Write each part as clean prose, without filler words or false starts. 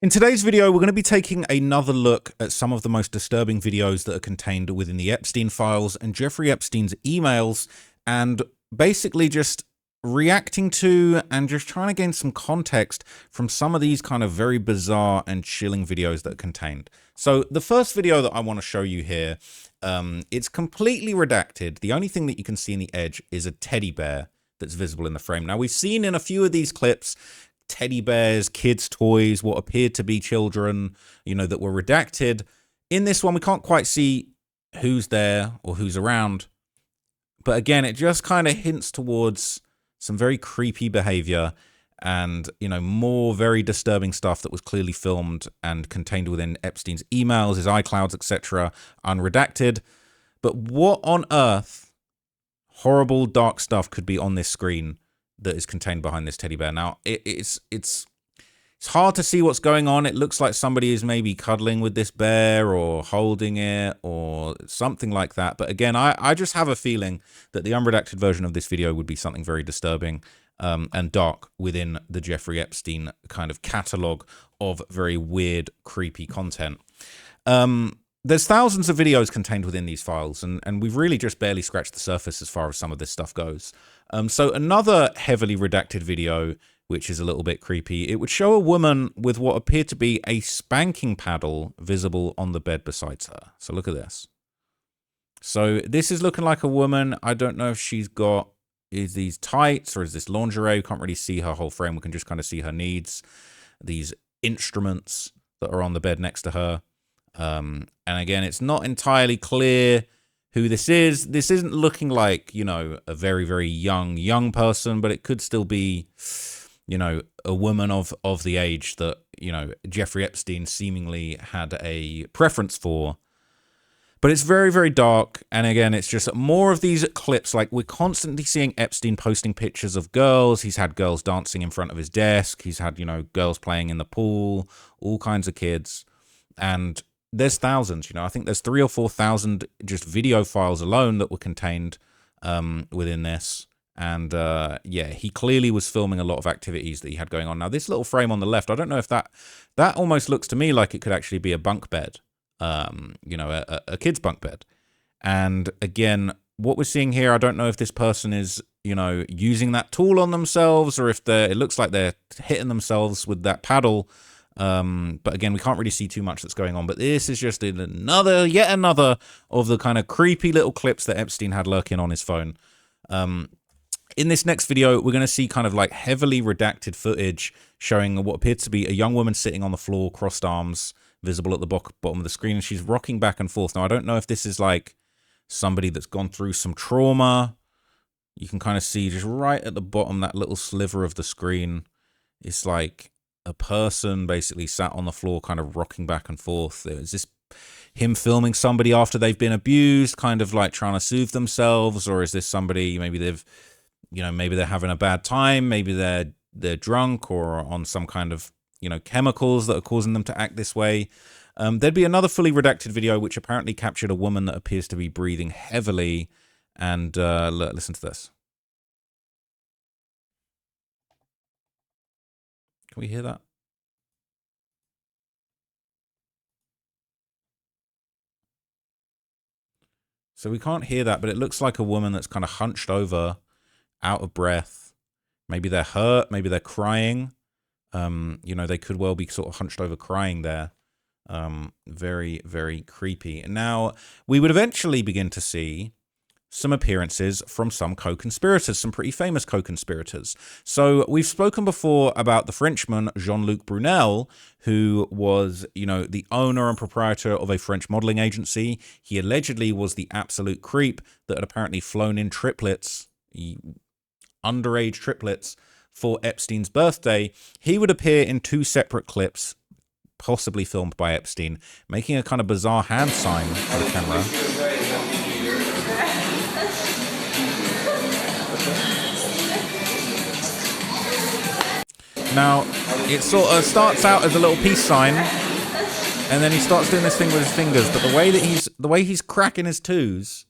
In today's video, we're going to be taking another look at some of the most disturbing videos that are contained within the Epstein files and Jeffrey Epstein's emails, and basically just reacting to and just trying to gain some context from some of these kind of very bizarre and chilling videos that are contained. So the first video that I want to show you here, it's completely redacted. The only thing that you can see in the edge is a teddy bear that's visible in the frame. Now, we've seen in a few of these clips teddy bears, kids' toys, what appeared to be children, that were redacted. In this one, we can't quite see who's there or who's around. But again, it just kind of hints towards some very creepy behavior and, more very disturbing stuff that was clearly filmed and contained within Epstein's emails, his iClouds, etc., unredacted. But what on earth horrible, dark stuff could be on this screen that is contained behind this teddy bear? Now, it's hard to see what's going on. It looks like somebody is maybe cuddling with this bear or holding it or something like that. But again, I just have a feeling that the unredacted version of this video would be something very disturbing and dark within the Jeffrey Epstein kind of catalog of very weird, creepy content. There's thousands of videos contained within these files, and we've really just barely scratched the surface as far as some of this stuff goes. So another heavily redacted video, which is a little bit creepy, it would show a woman with what appeared to be a spanking paddle visible on the bed beside her. So look at this. So this is looking like a woman. I don't know if she's got, is these tights or is this lingerie? We can't really see her whole frame. We can just kind of see her needs, these instruments that are on the bed next to her. And again, it's not entirely clear who this is. This isn't looking like, a very, very young person, but it could still be, a woman of the age that, Jeffrey Epstein seemingly had a preference for. But it's very, very dark. And again, it's just more of these clips. Like, we're constantly seeing Epstein posting pictures of girls. He's had girls dancing in front of his desk. He's had, girls playing in the pool, all kinds of kids. And there's thousands, I think there's 3,000 or 4,000 just video files alone that were contained within this. And yeah, he clearly was filming a lot of activities that he had going on. Now, this little frame on the left, I don't know if that almost looks to me like it could actually be a bunk bed, a kid's bunk bed. And again, what we're seeing here, I don't know if this person is, using that tool on themselves or if it looks like they're hitting themselves with that paddle. But again, we can't really see too much that's going on. But this is just yet another of the kind of creepy little clips that Epstein had lurking on his phone. In this next video, we're going to see kind of like heavily redacted footage showing what appears to be a young woman sitting on the floor, crossed arms, visible at the bottom of the screen, and she's rocking back and forth. Now, I don't know if this is like somebody that's gone through some trauma. You can kind of see just right at the bottom, that little sliver of the screen. It's like a person basically sat on the floor kind of rocking back and forth. Is this him filming somebody after they've been abused, kind of like trying to soothe themselves? Or is this somebody, maybe maybe they're having a bad time, maybe they're drunk or on some kind of, chemicals that are causing them to act this way. There'd be another fully redacted video which apparently captured a woman that appears to be breathing heavily. And listen to this. Can we hear that? So we can't hear that, but it looks like a woman that's kind of hunched over, out of breath. Maybe they're hurt, maybe they're crying. They could well be sort of hunched over crying there. Very, very creepy. Now, we would eventually begin to see some appearances from some co-conspirators, some pretty famous co-conspirators. So we've spoken before about the Frenchman Jean-Luc Brunel, who was, the owner and proprietor of a French modeling agency. He allegedly was the absolute creep that had apparently flown in triplets, underage triplets, for Epstein's birthday. He would appear in 2 separate clips, possibly filmed by Epstein, making a kind of bizarre hand sign to the camera. Now, it sort of starts out as a little peace sign, and then he starts doing this thing with his fingers. But the way he's cracking his twos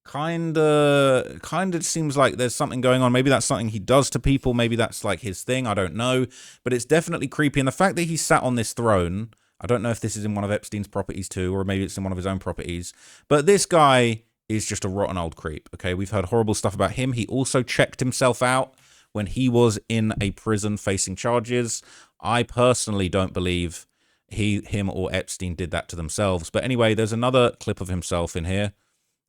kind of seems like there's something going on. Maybe that's something he does to people. Maybe that's like his thing. I don't know. But it's definitely creepy. And the fact that he sat on this throne, I don't know if this is in one of Epstein's properties too, or maybe it's in one of his own properties. But this guy is just a rotten old creep. Okay, we've heard horrible stuff about him. He also checked himself out when he was in a prison facing charges. I personally don't believe him or Epstein did that to themselves. But anyway, there's another clip of himself in here.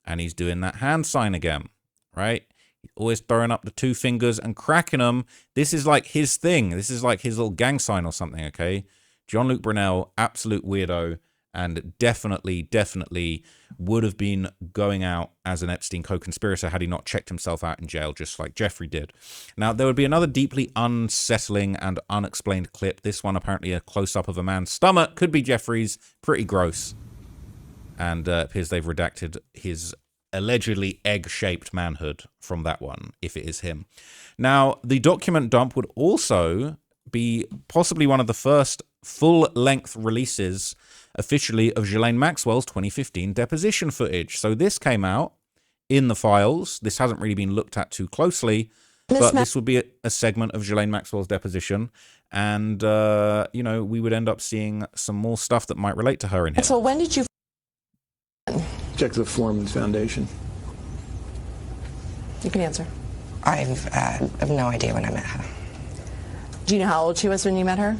And he's doing that hand sign again, right? He's always throwing up the two fingers and cracking them. This is like his thing. This is like his little gang sign or something, okay? Jean-Luc Brunel, absolute weirdo, and definitely would have been going out as an Epstein co-conspirator had he not checked himself out in jail, just like Jeffrey did. Now, there would be another deeply unsettling and unexplained clip. This one, apparently a close-up of a man's stomach. Could be Jeffrey's. Pretty gross. And appears they've redacted his allegedly egg-shaped manhood from that one, if it is him. Now, the document dump would also be possibly one of the first full-length releases officially of Ghislaine Maxwell's 2015 deposition footage. So this came out in the files. This hasn't really been looked at too closely, but this would be a segment of Ghislaine Maxwell's deposition. And, you know, we would end up seeing some more stuff that might relate to her in here. So when did you... Check the Foreman Foundation. You can answer. I have no idea when I met her. Do you know how old she was when you met her?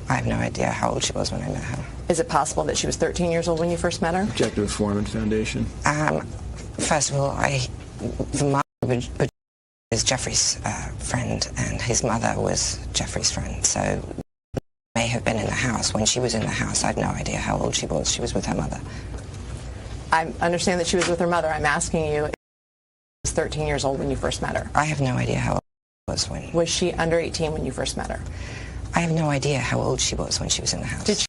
I have no idea how old she was when I met her. Is it possible that she was 13 years old when you first met her? Check the Foreman Foundation. First of all, the mother is Jeffrey's friend, and his mother was Jeffrey's friend. So may have been in the house. When she was in the house, I have no idea how old she was. She was with her mother. I understand that she was with her mother. I'm asking you, if she was 13 years old when you first met her. I have no idea how old she was when... Was she under 18 when you first met her? I have no idea how old she was when she was in the house. Did she...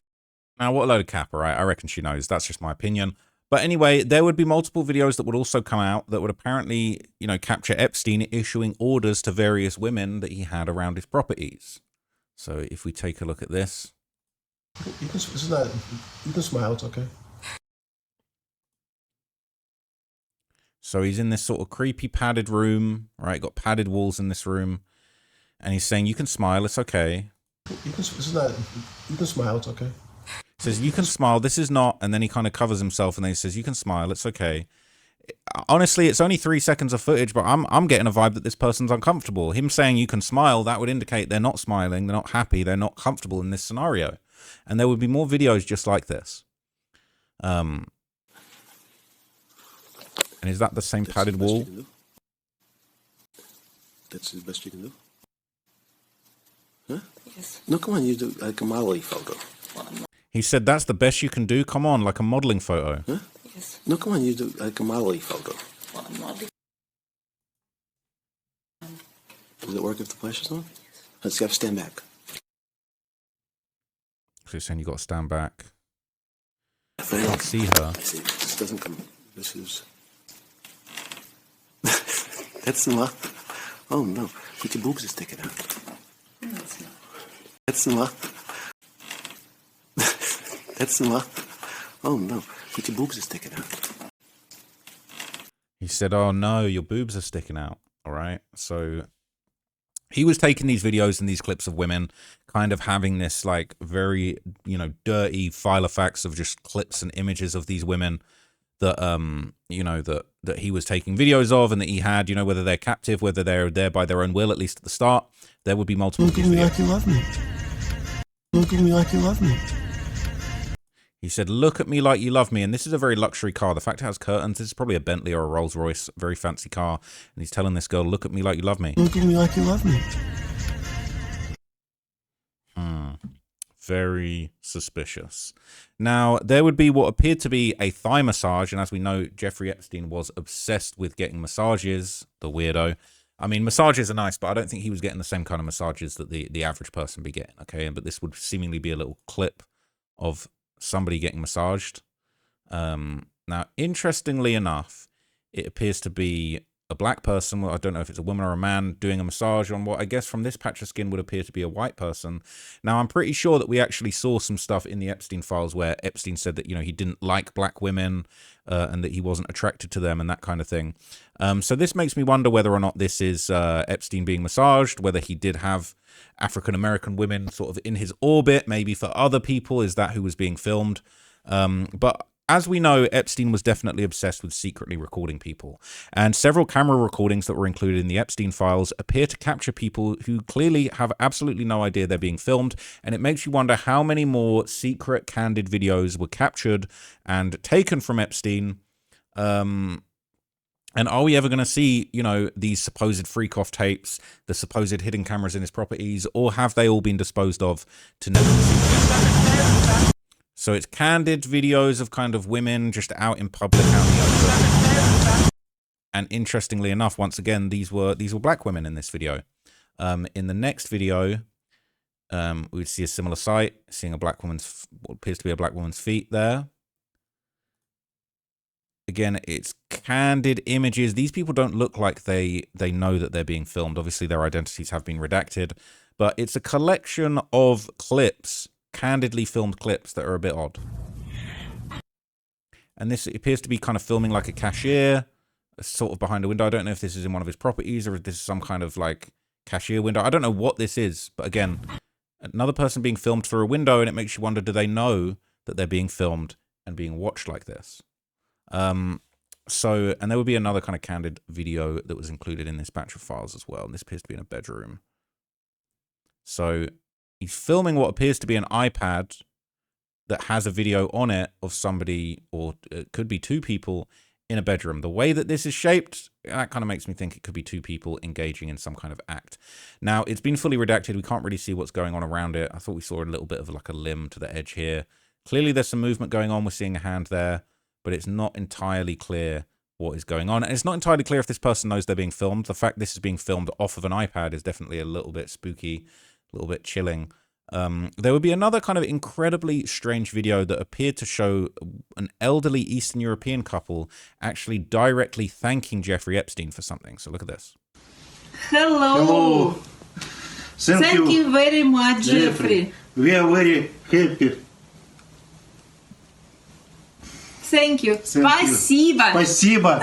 Now, what a load of cap, all right? I reckon she knows. That's just my opinion. But anyway, there would be multiple videos that would also come out that would apparently, you know, capture Epstein issuing orders to various women that he had around his properties. So if we take a look at this. You can smile, it's okay. So he's in this sort of creepy padded room, right? Got padded walls in this room. And he's saying, you can smile, it's okay. You can smile, it's okay. He says, you can smile, this is not. And then he kind of covers himself and then he says, you can smile, it's okay. Honestly, it's only 3 seconds of footage, but I'm getting a vibe that this person's uncomfortable. Him saying you can smile, that would indicate they're not smiling, they're not happy, they're not comfortable in this scenario. And there would be more videos just like this. And is that the same padded wall? That's the best you can do? Huh? Yes. No, come on, you do like a modeling photo. He said that's the best you can do? Come on, like a modeling photo. Huh? Yes. No, come on, you do like a modeling photo. Does it work if the flash is on? Yes. Let's have to stand back. So you're saying you got to stand back. I can't see her. I see. This doesn't come. This is... That's the mouth. Oh no, but your boobs are sticking out. No, it's not. That's the mouth. That's the mouth. Oh no, but your boobs are sticking out. He said, oh no, your boobs are sticking out. All right. So he was taking these videos and these clips of women kind of having this like very, you know, dirty file of facts of just clips and images of these women that, you know, that he was taking videos of and that he had, you know, whether they're captive, whether they're there by their own will, at least at the start, there would be multiple. Look at me like you love me. Look at me like you love me. He said, look at me like you love me. And this is a very luxury car. The fact it has curtains, this is probably a Bentley or a Rolls Royce, very fancy car. And he's telling this girl, look at me like you love me. Look at me like you love me. Very suspicious. Now, there would be what appeared to be a thigh massage. And as we know, Jeffrey Epstein was obsessed with getting massages, the weirdo. I mean, massages are nice, but I don't think he was getting the same kind of massages that the average person be getting, okay? But this would seemingly be a little clip of somebody getting massaged. Now, interestingly enough, it appears to be a black person, well, I don't know if it's a woman or a man, doing a massage on what I guess from this patch of skin would appear to be a white person. Now, I'm pretty sure that we actually saw some stuff in the Epstein files where Epstein said that, you know, he didn't like black women and that he wasn't attracted to them and that kind of thing. So this makes me wonder whether or not this is Epstein being massaged, whether he did have African-American women sort of in his orbit, maybe for other people. Is that who was being filmed? But as we know, Epstein was definitely obsessed with secretly recording people, and several camera recordings that were included in the Epstein files appear to capture people who clearly have absolutely no idea they're being filmed, and it makes you wonder how many more secret, candid videos were captured and taken from Epstein. And are we ever going to see, you know, these supposed freak-off tapes, the supposed hidden cameras in his properties, or have they all been disposed of to never be seen again? So it's candid videos of kind of women just out in public, out in the open. And interestingly enough, once again, these were black women in this video. In the next video, we would see a similar sight, seeing a black woman's, what appears to be a black woman's feet there. Again, it's candid images. These people don't look like they know that they're being filmed. Obviously, their identities have been redacted, but it's a collection of clips, candidly filmed clips that are a bit odd. And this appears to be kind of filming like a cashier, sort of behind a window. I don't know if this is in one of his properties or if this is some kind of like cashier window. I don't know what this is, but again, another person being filmed through a window, and it makes you wonder, do they know that they're being filmed and being watched like this? And there would be another kind of candid video that was included in this batch of files as well. And this appears to be in a bedroom. So he's filming what appears to be an iPad that has a video on it of somebody, or it could be two people in a bedroom. The way that this is shaped, that kind of makes me think it could be two people engaging in some kind of act. Now, it's been fully redacted. We can't really see what's going on around it. I thought we saw a little bit of like a limb to the edge here. Clearly, there's some movement going on. We're seeing a hand there, but it's not entirely clear what is going on. And it's not entirely clear if this person knows they're being filmed. The fact this is being filmed off of an iPad is definitely a little bit spooky, a little bit chilling. There would be another kind of incredibly strange video that appeared to show an elderly Eastern European couple actually directly thanking Jeffrey Epstein for something. So look at this. Hello. Thank you very much, Jeffrey. We are very happy. Thank you. Спасибо. Спасибо.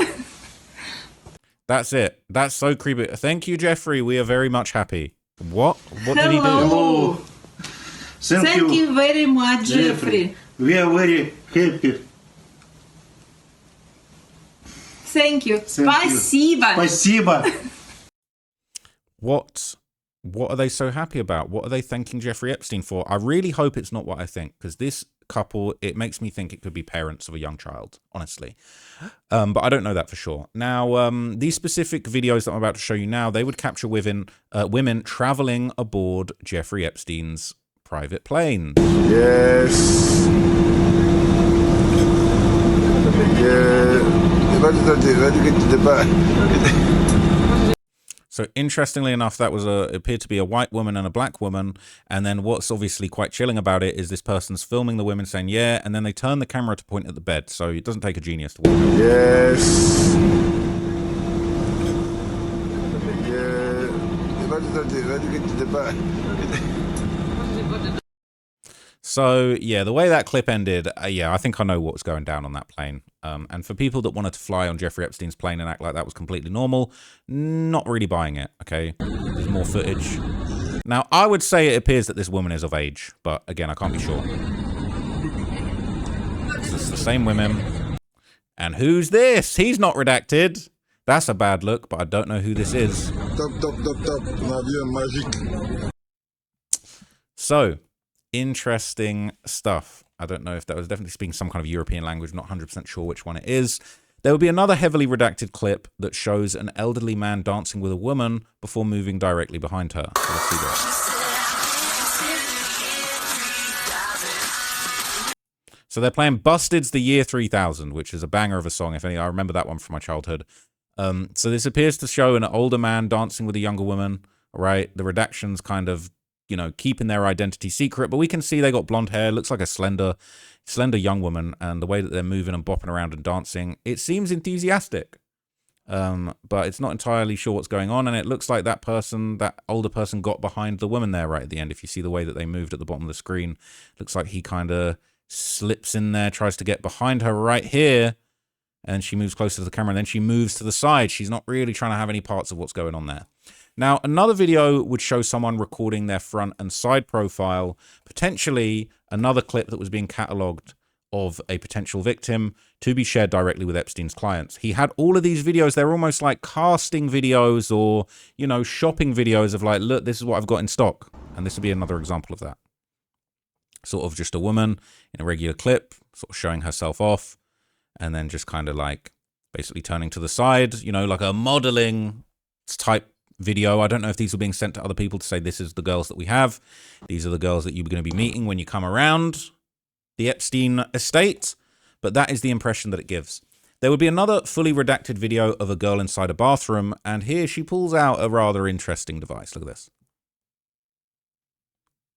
That's it. That's so creepy. Thank you, Jeffrey. We are very much happy. What? What did he do? Hello. Thank you very much, Jeffrey. We are very happy. Thank you. Спасибо. Спасибо. What are they so happy about? What are they thanking Jeffrey Epstein for? I really hope it's not what I think, because this couple, it makes me think it could be parents of a young child, honestly. But I don't know that for sure. Now, these specific videos that I'm about to show you now, they would capture women traveling aboard Jeffrey Epstein's private plane. Yes. So interestingly enough, that was appeared to be a white woman and a black woman. And then what's obviously quite chilling about it is this person's filming the women saying, yeah, and then they turn the camera to point at the bed. So it doesn't take a genius to work out. Yes. So yeah, the way that clip ended, yeah, I think I know what was going down on that plane. And for people that wanted to fly on Jeffrey Epstein's plane and act like that was completely normal, not really buying it, okay? There's more footage. Now, I would say it appears that this woman is of age, but again, I can't be sure. It's the same women. And who's this? He's not redacted. That's a bad look, but I don't know who this is. So, interesting stuff. I don't know if that was definitely speaking some kind of European language, not 100% sure which one it is. There will be another heavily redacted clip that shows an elderly man dancing with a woman before moving directly behind her. So let's see this. So they're playing Busted's The Year 3000, which is a banger of a song, if any. I remember that one from my childhood. So this appears to show an older man dancing with a younger woman, right? The redaction's kind of, you know, keeping their identity secret, but we can see they got blonde hair, looks like a slender young woman, and the way that they're moving and bopping around and dancing, it seems enthusiastic. But it's not entirely sure what's going on, and it looks like that person, that older person, got behind the woman there right at the end. If you see the way that they moved at the bottom of the screen, looks like he kind of slips in there, tries to get behind her right here, and she moves closer to the camera, and then she moves to the side. She's not really trying to have any parts of what's going on there. Now, another video would show someone recording their front and side profile, potentially another clip that was being catalogued of a potential victim to be shared directly with Epstein's clients. He had all of these videos. They're almost like casting videos or, you know, shopping videos of like, look, this is what I've got in stock. And this would be another example of that. Sort of just a woman in a regular clip, sort of showing herself off, and then just kind of like basically turning to the side, you know, like a modeling type video. I don't know if these were being sent to other people to say, this is the girls that we have. These are the girls that you're going to be meeting when you come around the Epstein estate. But that is the impression that it gives. There would be another fully redacted video of a girl inside a bathroom. And here she pulls out a rather interesting device. Look at this.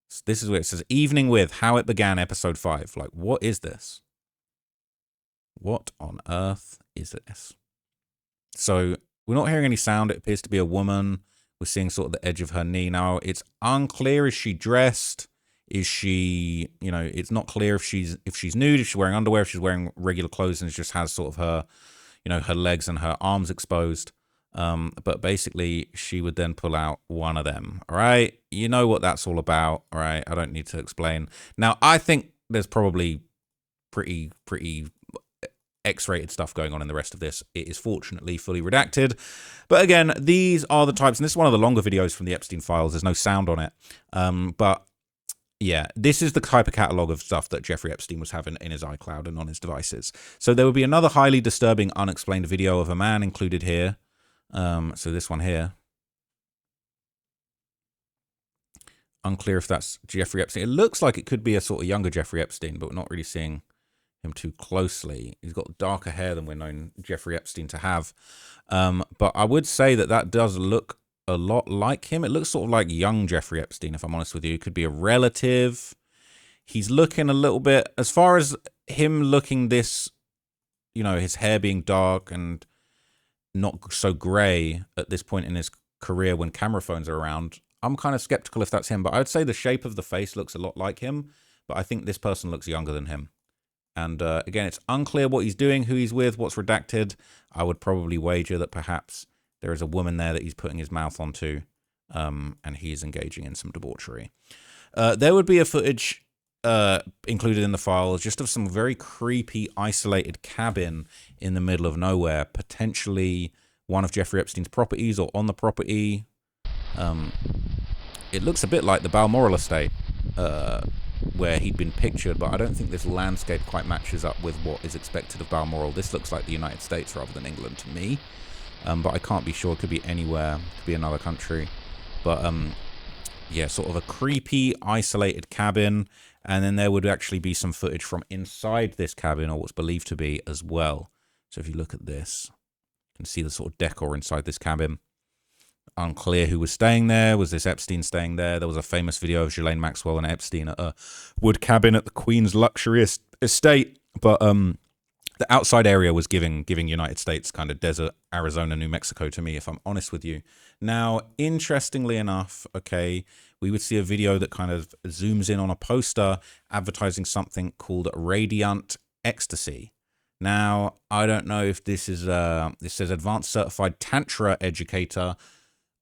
So this is where it says evening with how it began episode 5. Like, what is this? What on earth is this? So we're not hearing any sound. It appears to be a woman. We're seeing sort of the edge of her knee. Now, it's unclear. Is she dressed? Is she, you know, it's not clear if she's nude, if she's wearing underwear, if she's wearing regular clothes and just has sort of her, you know, her legs and her arms exposed. But basically, she would then pull out one of them. All right. You know what that's all about. All right. I don't need to explain. Now, I think there's probably pretty X-rated stuff going on in the rest of this. It is fortunately fully redacted. But again, these are the types, and this is one of the longer videos from the Epstein files. There's no sound on it. But yeah, this is the type of catalog of stuff that Jeffrey Epstein was having in his iCloud and on his devices. So there would be another highly disturbing, unexplained video of a man included here. So this one here. Unclear if that's Jeffrey Epstein. It looks like it could be a sort of younger Jeffrey Epstein, but we're not really seeing him too closely. He's got darker hair than we're known Jeffrey Epstein to have. But I would say that that does look a lot like him. It looks sort of like young Jeffrey Epstein, if I'm honest with you. It could be a relative. He's looking a little bit, as far as him looking this, you know, his hair being dark and not so gray at this point in his career when camera phones are around. I'm kind of skeptical if that's him, but I'd say the shape of the face looks a lot like him, but I think this person looks younger than him. And again, it's unclear what he's doing, who he's with, what's redacted. I would probably wager that perhaps there is a woman there that he's putting his mouth onto, and he's engaging in some debauchery. There would be a footage included in the files just of some very creepy, isolated cabin in the middle of nowhere, potentially one of Jeffrey Epstein's properties or on the property. It looks a bit like the Balmoral estate, where he'd been pictured, but I don't think this landscape quite matches up with what is expected of Balmoral. This looks like the United States rather than England to me, but I can't be sure. It could be anywhere, it could be another country. But yeah, sort of a creepy, isolated cabin, and then there would actually be some footage from inside this cabin, or what's believed to be as well. So if you look at this, you can see the sort of decor inside this cabin. Unclear who was staying there. Was this Epstein staying there? There was a famous video of Ghislaine Maxwell and Epstein at a wood cabin at the Queen's luxury estate, but the outside area was giving United States kind of desert, Arizona, New Mexico to me, if I'm honest with you. Now, interestingly enough, okay, we would see a video that kind of zooms in on a poster advertising something called Radiant Ecstasy. Now, I don't know if this is this says Advanced Certified Tantra Educator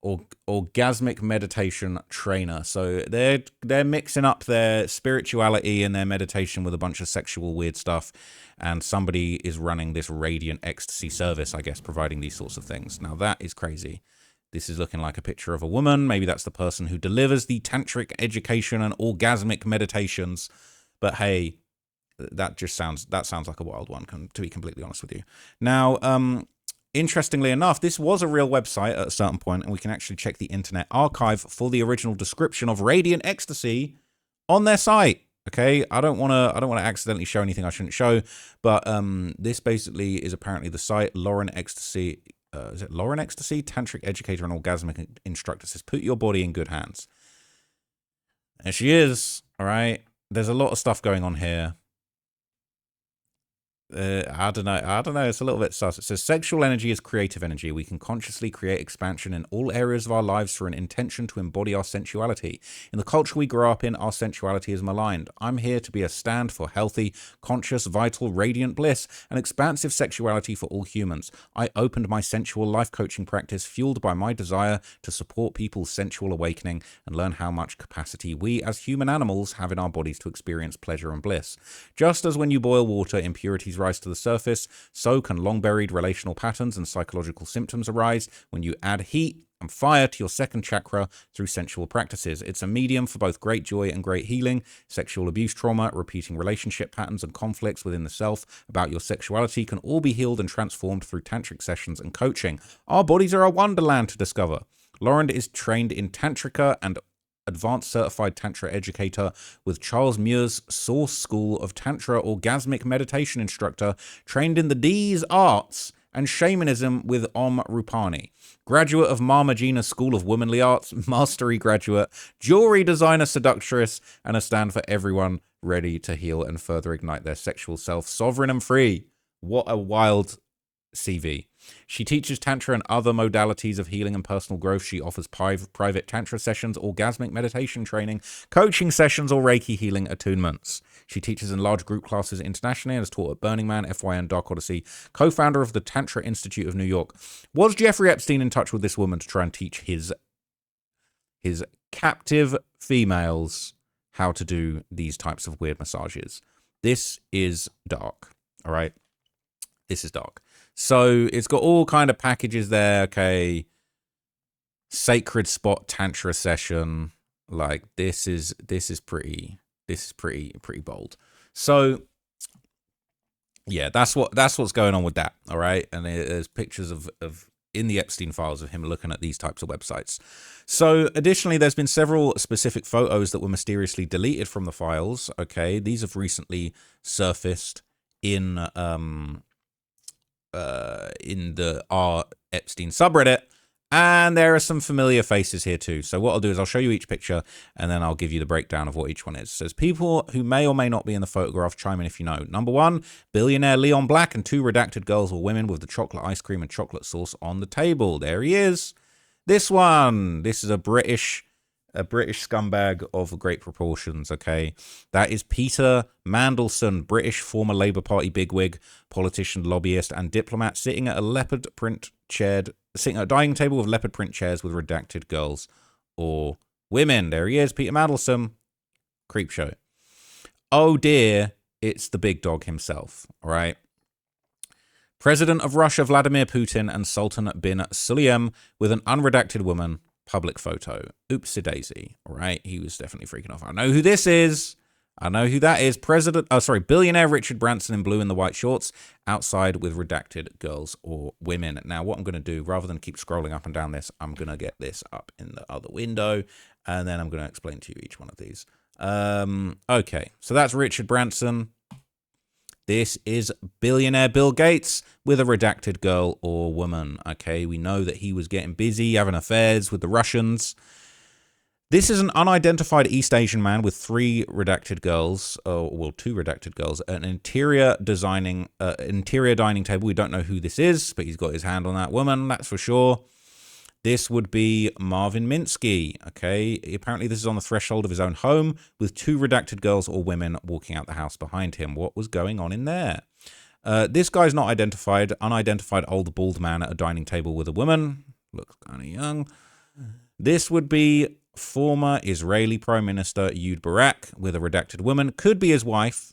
or Orgasmic Meditation Trainer. So they're mixing up their spirituality and their meditation with a bunch of sexual weird stuff, and somebody is running this Radiant Ecstasy service, I guess, providing these sorts of things. Now that is crazy. This is looking like a picture of a woman. Maybe that's the person who delivers the tantric education and orgasmic meditations. But hey, that sounds like a wild one, to be completely honest with you. Now, interestingly enough, this was a real website at a certain point, and we can actually check the Internet Archive for the original description of Radiant Ecstasy on their site. Okay, I don't want to accidentally show anything I shouldn't show, but this basically is apparently the site. Lauren Ecstasy, is it Lauren Ecstasy? Tantric Educator and Orgasmic Instructor says, put your body in good hands. And she is, all right. There's a lot of stuff going on here. I don't know. It's a little bit sus. It says sexual energy is creative energy. We can consciously create expansion in all areas of our lives through an intention to embody our sensuality. In the culture we grow up in, our sensuality is maligned. I'm here to be a stand for healthy, conscious, vital, radiant bliss and expansive sexuality for all humans. I opened my sensual life coaching practice fueled by my desire to support people's sensual awakening and learn how much capacity we as human animals have in our bodies to experience pleasure and bliss. Just as when you boil water, impurities rise to the surface, so can long-buried relational patterns and psychological symptoms arise when you add heat and fire to your second chakra through sensual practices. It's a medium for both great joy and great healing. Sexual abuse trauma, repeating relationship patterns and conflicts within the self about your sexuality can all be healed and transformed through tantric sessions and coaching. Our bodies are a wonderland to discover. Lauren is trained in Tantrika and advanced certified Tantra educator with Charles Muir's Source School of Tantra orgasmic meditation instructor, trained in the D's arts and shamanism with Om Rupani. Graduate of Mama Gina's School of Womanly Arts, mastery graduate, jewelry designer seductress, and a stand for everyone ready to heal and further ignite their sexual self, sovereign and free. What a wild CV. She teaches Tantra and other modalities of healing and personal growth. She offers private Tantra sessions, orgasmic meditation training, coaching sessions, or Reiki healing attunements. She teaches in large group classes internationally and has taught at Burning Man, FYN, Dark Odyssey, co-founder of the Tantra Institute of New York. Was Jeffrey Epstein in touch with this woman to try and teach his captive females how to do these types of weird massages? This is dark, all right? This is dark. So it's got all kind of packages there. Okay, sacred spot tantra session. Like this is pretty bold. So yeah, that's what's going on with that. All right, and there's pictures of in the Epstein files of him looking at these types of websites. So additionally, there's been several specific photos that were mysteriously deleted from the files. Okay, these have recently surfaced in the r Epstein subreddit, and there are some familiar faces here too. So what I'll do is I'll show you each picture and then I'll give you the breakdown of what each one is. It says people who may or may not be in the photograph, chime in if you know. Number 1, billionaire Leon Black and 2 redacted girls or women with the chocolate ice cream and chocolate sauce on the table. There he is. This one, this is a British scumbag of great proportions, okay? That is Peter Mandelson, British former Labour Party bigwig, politician, lobbyist, and diplomat, sitting at a dining table with leopard print chairs with redacted girls or women. There he is, Peter Mandelson. Creep show. Oh dear, it's the big dog himself, all right? President of Russia, Vladimir Putin, and Sultan bin Sulayem with an unredacted woman. Public photo. Oopsie daisy. All right. He was definitely freaking off. I know who this is. I know who that is. Billionaire Richard Branson in blue in the white shorts outside with redacted girls or women. Now, what I'm going to do, rather than keep scrolling up and down this, I'm going to get this up in the other window and then I'm going to explain to you each one of these. Okay. So that's Richard Branson. This is billionaire Bill Gates with a redacted girl or woman. Okay, we know that he was getting busy, having affairs with the Russians. This is an unidentified East Asian man with 3 redacted girls, well, 2 redacted girls, an interior dining table. We don't know who this is, but he's got his hand on that woman, that's for sure. This would be Marvin Minsky, okay? Apparently this is on the threshold of his own home with 2 redacted girls or women walking out the house behind him. What was going on in there? This guy's not identified. Unidentified old bald man at a dining table with a woman. Looks kind of young. This would be former Israeli Prime Minister Ehud Barak with a redacted woman. Could be his wife.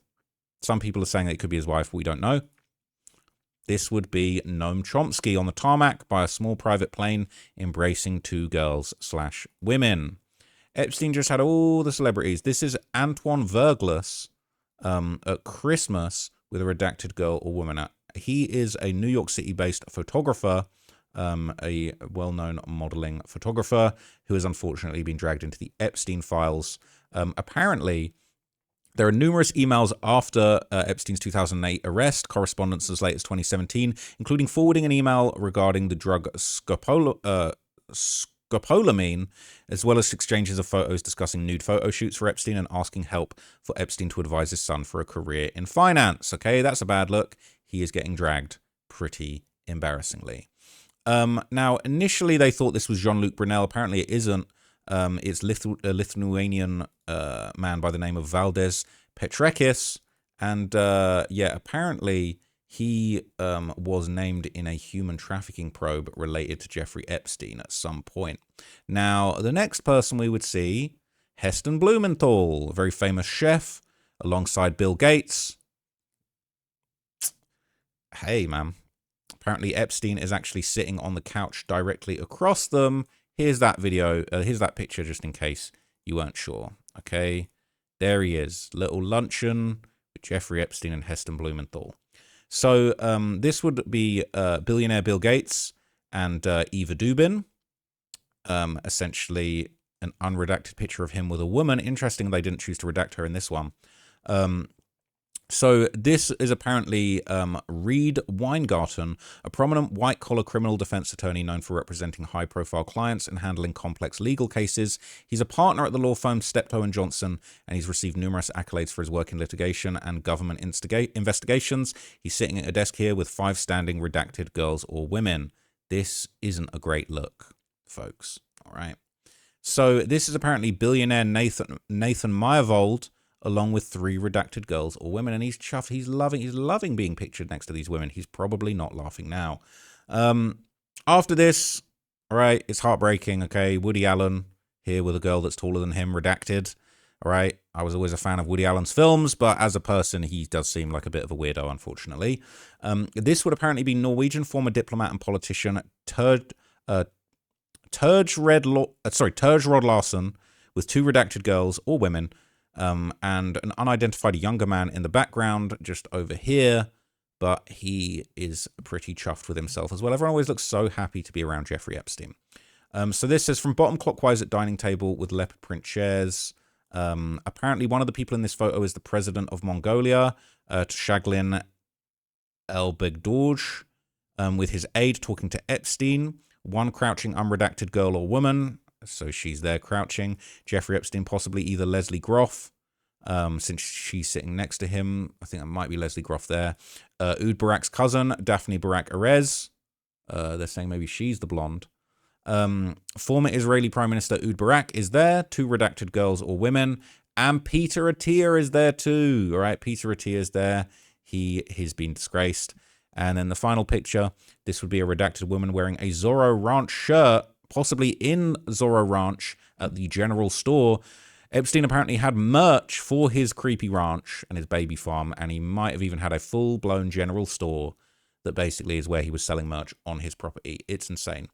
Some people are saying that it could be his wife. We don't know. This would be Noam Chomsky on the tarmac by a small private plane embracing 2 girls/women. Epstein just had all the celebrities. This is Antoine Verglas at Christmas with a redacted girl or woman. He is a New York City-based photographer, a well-known modeling photographer who has unfortunately been dragged into the Epstein files. Apparently, there are numerous emails after Epstein's 2008 arrest, correspondence as late as 2017, including forwarding an email regarding the drug scopolamine, as well as exchanges of photos discussing nude photo shoots for Epstein and asking help for Epstein to advise his son for a career in finance. Okay, that's a bad look. He is getting dragged pretty embarrassingly. Now, initially they thought this was Jean-Luc Brunel. Apparently it isn't. It's a Lithuanian man by the name of Valdez Petrekis. And yeah, apparently he was named in a human trafficking probe related to Jeffrey Epstein at some point. Now, the next person we would see, Heston Blumenthal, a very famous chef, alongside Bill Gates. Hey, man. Apparently Epstein is actually sitting on the couch directly across them. Here's that video. Here's that picture just in case you weren't sure. Okay, there he is. Little luncheon with Jeffrey Epstein and Heston Blumenthal. So this would be billionaire Bill Gates and Eva Dubin. Essentially an unredacted picture of him with a woman. Interesting they didn't choose to redact her in this one. So this is apparently Reed Weingarten, a prominent white-collar criminal defense attorney known for representing high-profile clients and handling complex legal cases. He's a partner at the law firm Steptoe & Johnson, and he's received numerous accolades for his work in litigation and government investigations. He's sitting at a desk here with 5 standing redacted girls or women. This isn't a great look, folks. All right. So this is apparently billionaire Nathan Meyerwold, along with 3 redacted girls or women, and he's chuffed. He's loving being pictured next to these women. He's probably not laughing now. After this, all right, it's heartbreaking. Okay, Woody Allen here with a girl that's taller than him, redacted. All right, I was always a fan of Woody Allen's films, but as a person, he does seem like a bit of a weirdo, unfortunately. This would apparently be Norwegian former diplomat and politician Turge Rod Larsen with 2 redacted girls or women. And an unidentified younger man in the background just over here, but he is pretty chuffed with himself as well. Everyone always looks so happy to be around Jeffrey Epstein. So this is from bottom clockwise at dining table with leopard print chairs. Apparently one of the people in this photo is the president of Mongolia, Tshaglin Elbegdorj, with his aide talking to Epstein. One crouching unredacted girl or woman. So she's there crouching. Jeffrey Epstein, possibly either Leslie Groff, since she's sitting next to him. I think that might be Leslie Groff there. Oud Barak's cousin, Daphne Barak Erez. They're saying maybe she's the blonde. Former Israeli Prime Minister Oud Barak is there. 2 redacted girls or women. And Peter Attia is there too. All right, Peter Attia is there. He's been disgraced. And then the final picture, this would be a redacted woman wearing a Zorro Ranch shirt, possibly in Zorro Ranch at the general store. Epstein apparently had merch for his creepy ranch and his baby farm, and he might have even had a full-blown general store that basically is where he was selling merch on his property. It's insane.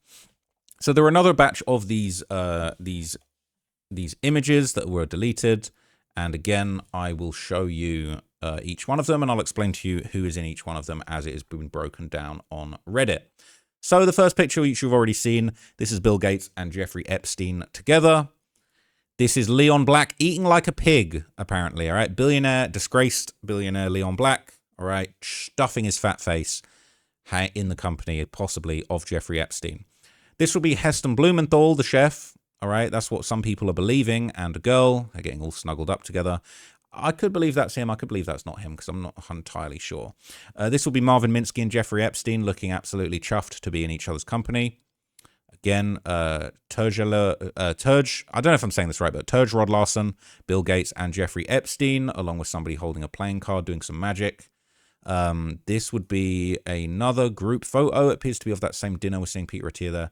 So there were another batch of these images that were deleted, and again, I will show you each one of them, and I'll explain to you who is in each one of them as it has been broken down on Reddit. So the first picture, which you've already seen, this is Bill Gates and Jeffrey Epstein together. This is Leon Black eating like a pig, apparently, all right? Disgraced billionaire Leon Black, all right? Stuffing his fat face in the company, possibly, of Jeffrey Epstein. This will be Heston Blumenthal, the chef, all right? That's what some people are believing, and a girl. They're getting all snuggled up together. I could believe that's him. I could believe that's not him because I'm not entirely sure. This will be Marvin Minsky and Jeffrey Epstein looking absolutely chuffed to be in each other's company. Again, Turge, I don't know if I'm saying this right, but Turge Rod Larsen, Bill Gates, and Jeffrey Epstein, along with somebody holding a playing card doing some magic. This would be another group photo. It appears to be of that same dinner. We're seeing Peter Attia there.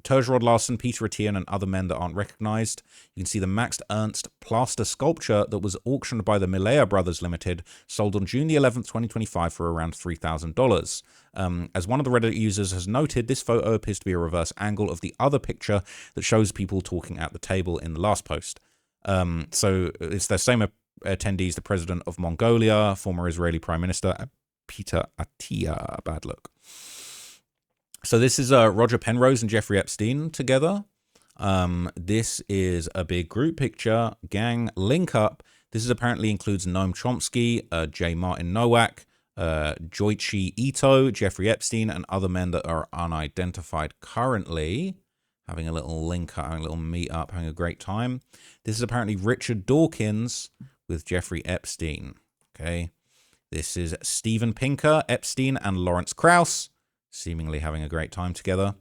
Turge Rod Larsen, Peter Attia, and other men that aren't recognized. You can see the Max Ernst plaster sculpture that was auctioned by the Milea Brothers Limited, sold on June the 11th, 2025 for around $3,000. As one of the Reddit users has noted, this photo appears to be a reverse angle of the other picture that shows people talking at the table in the last post. So it's the same attendees, the president of Mongolia, former Israeli Prime Minister, Peter Attia. Bad look. So this is Roger Penrose and Jeffrey Epstein together. This is a big group picture, gang link up. This apparently includes Noam Chomsky, J. Martin Nowak, Joichi Ito, Jeffrey Epstein, and other men that are unidentified currently. having a little link up, having a little meet up, having a great time. This is apparently Richard Dawkins with Jeffrey Epstein. Okay. This is Steven Pinker, Epstein, and Lawrence Krauss, seemingly having a great time together.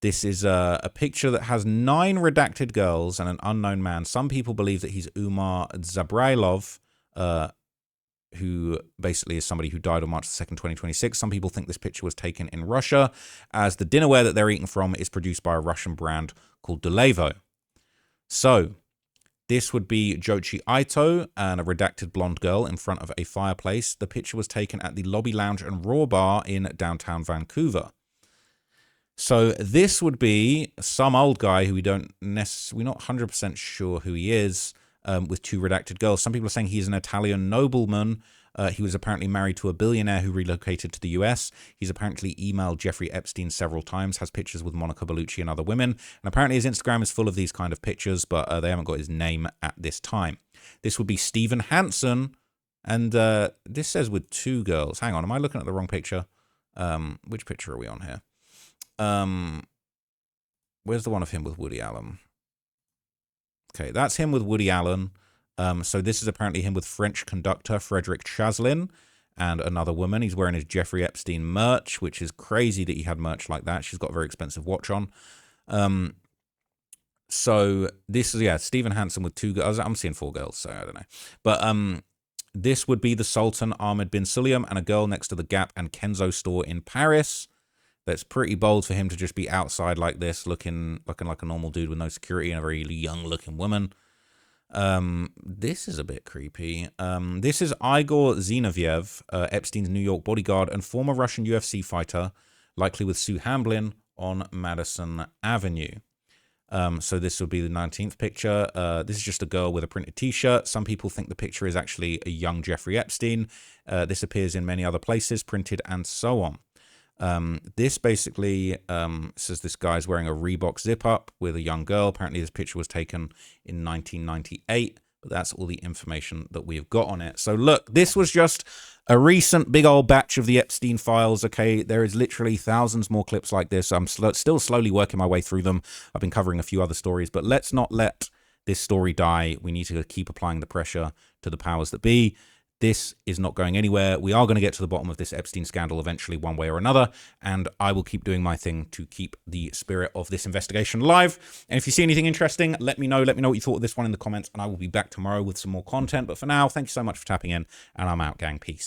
This is a picture that has 9 redacted girls and an unknown man. Some people believe that he's Umar Zabrailov, who basically is somebody who died on March 2nd, 2026. Some people think this picture was taken in Russia, as the dinnerware that they're eating from is produced by a Russian brand called Dulevo. So, this would be Jochi Aito and a redacted blonde girl in front of a fireplace. The picture was taken at the Lobby Lounge and Raw Bar in downtown Vancouver. So this would be some old guy who we're not 100% sure who he is, with 2 redacted girls. Some people are saying he's an Italian nobleman. He was apparently married to a billionaire who relocated to the US. He's apparently emailed Jeffrey Epstein several times, has pictures with Monica Bellucci and other women. And apparently his Instagram is full of these kind of pictures, but they haven't got his name at this time. This would be Stephen Hansen. And this says with 2 girls. Hang on, am I looking at the wrong picture? Which picture are we on here? Where's the one of him with Woody Allen? Okay, that's him with Woody Allen. So this is apparently him with French conductor Frederick Chaslin and another woman. He's wearing his Jeffrey Epstein merch, which is crazy that he had merch like that. She's got a very expensive watch on. So this is, yeah, Stephen Hansen with 2 girls. I'm seeing 4 girls, so I don't know. But this would be the Sultan Ahmed bin Sulayem and a girl next to the Gap and Kenzo store in Paris. That's pretty bold for him to just be outside like this, looking like a normal dude with no security and a very young-looking woman. This is a bit creepy. This is Igor Zinoviev, Epstein's New York bodyguard and former Russian UFC fighter, likely with Sue Hamblin on Madison Avenue. So this would be the 19th picture. This is just a girl with a printed t-shirt. Some people think the picture is actually a young Jeffrey Epstein. This appears in many other places, printed and so on. This basically says this guy's wearing a Reebok zip-up with a young girl. Apparently this picture was taken in 1998, but that's all the information that we've got on it. So look, this was just a recent big old batch of the Epstein files, okay? There is literally thousands more clips like this. I'm still slowly working my way through them. I've been covering a few other stories, but let's not let this story die. We need to keep applying the pressure to the powers that be. This is not going anywhere. We are going to get to the bottom of this Epstein scandal eventually, one way or another, and I will keep doing my thing to keep the spirit of this investigation alive. And if you see anything interesting, let me know. Let me know what you thought of this one in the comments, and I will be back tomorrow with some more content. But for now, thank you so much for tapping in, and I'm out, gang. Peace.